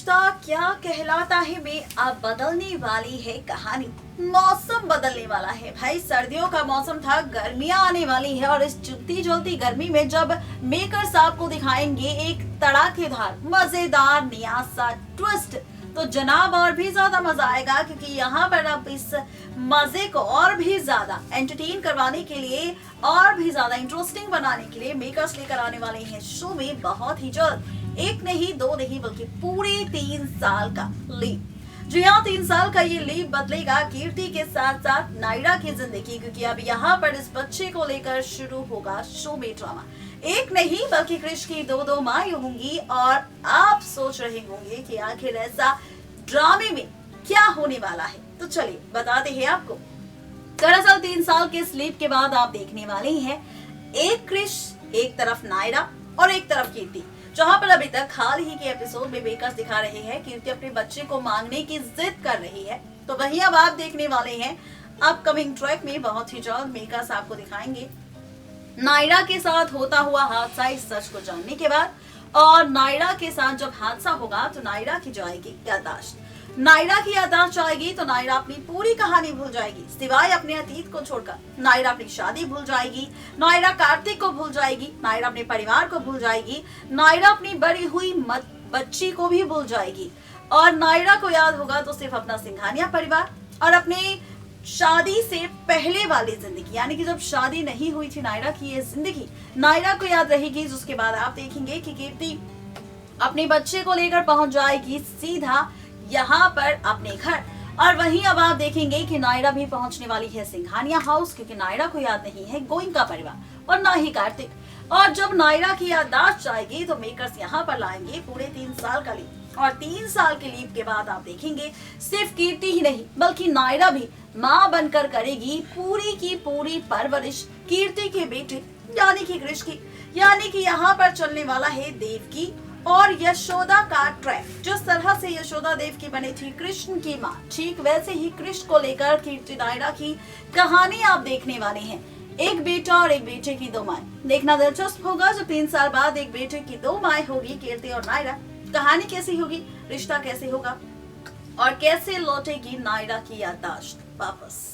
रिश्ता क्या कहलाता है में अब बदलने वाली है कहानी। मौसम बदलने वाला है भाई। सर्दियों का मौसम था, गर्मियां आने वाली है और इस चुभती जलती गर्मी में जब मेकर्स आपको दिखाएंगे एक तड़ाकेदार मजेदार नया सा ट्विस्ट, तो जनाब और भी ज्यादा मजा आएगा, क्योंकि यहाँ पर अब इस मजे को और भी ज्यादा एंटरटेन करवाने के लिए और भी ज्यादा इंटरेस्टिंग बनाने के लिए मेकर्स लेकर आने वाले हैं शो में बहुत ही जल्द। एक नहीं दो नहीं बल्कि पूरे 3 साल का लीव। जी हाँ, 3 साल का ये लीव बदलेगा कीर्ति के साथ साथ नायरा की जिंदगी, क्योंकि अब यहाँ पर इस बच्चे को लेकर शुरू होगा शो में ड्रामा। एक नहीं बल्कि क्रिश की दो माएं होंगी और आप सोच रहे होंगे कि आखिर ऐसा ड्रामे में क्या होने वाला है। तो चलिए बताते हैं आपको। दरअसल 3 साल के लीव के बाद आप देखने वाले हैं एक क्रिश, एक तरफ नायरा और एक तरफ कीर्ति। जहां पर अभी तक हाल ही के एपिसोड में मेकर्स दिखा रहे हैं कीर्ति अपने बच्चे को मांगने की जिद कर रही है, तो वहीं अब आप देखने वाले हैं अपकमिंग ट्रैक में बहुत ही जल्द मेकर्स आपको दिखाएंगे नायरा के साथ होता हुआ हादसा। इस सच को जानने के बाद और नायरा के साथ जब हादसा होगा तो नायरा की जाएगी याददाश्त। नायरा की याददाश्त जाएगी तो नायरा अपनी पूरी कहानी भूल जाएगी, सिवाय अपने अतीत को छोड़कर। नायरा अपनी शादी भूल जाएगी, नायरा कार्तिक को भूल जाएगी, नायरा अपने परिवार को भूल जाएगी, नायरा अपनी बड़ी हुई बच्ची को भी भूल जाएगी। और नायरा को याद होगा तो सिर्फ अपना सिंघानिया परिवार और अपने शादी से पहले वाली जिंदगी, यानी कि जब शादी नहीं हुई थी नायरा की ये जिंदगी नायरा को याद रहेगी। जिसके बाद आप देखेंगे कि कीर्ति अपने बच्चे को लेकर पहुंच जाएगी सीधा यहाँ पर अपने घर। और वहीं अब आप देखेंगे कि नायरा भी पहुंचने वाली है सिंघानिया हाउस, क्योंकि नायरा को याद नहीं है गोइंका परिवार और ना ही कार्तिक। और जब नायरा की याददाश्त जाएगी तो मेकर्स यहाँ पर लाएंगे पूरे 3 साल का लीव। और 3 साल के लीव के बाद आप देखेंगे सिर्फ कीर्ति ही नहीं बल्कि नायरा भी माँ बनकर करेगी पूरी की पूरी परवरिश कीर्ति के बेटे यानी कि क्रिश की। यानी कि यहाँ पर चलने वाला है देवकी और यशोदा का ट्रैक। जिस तरह से यशोदा देवकी बनी थी कृष्ण की माँ, ठीक वैसे ही कृष्ण को लेकर कीर्ति नायरा की कहानी आप देखने वाले हैं। एक बेटा और एक बेटे की 2 माएं। देखना दिलचस्प होगा जब 3 साल बाद एक बेटे की 2 माएं होगी कीर्ति और नायरा। कहानी कैसी होगी, रिश्ता कैसे होगा और कैसे लौटेगी नायरा की याददाश्त वापस।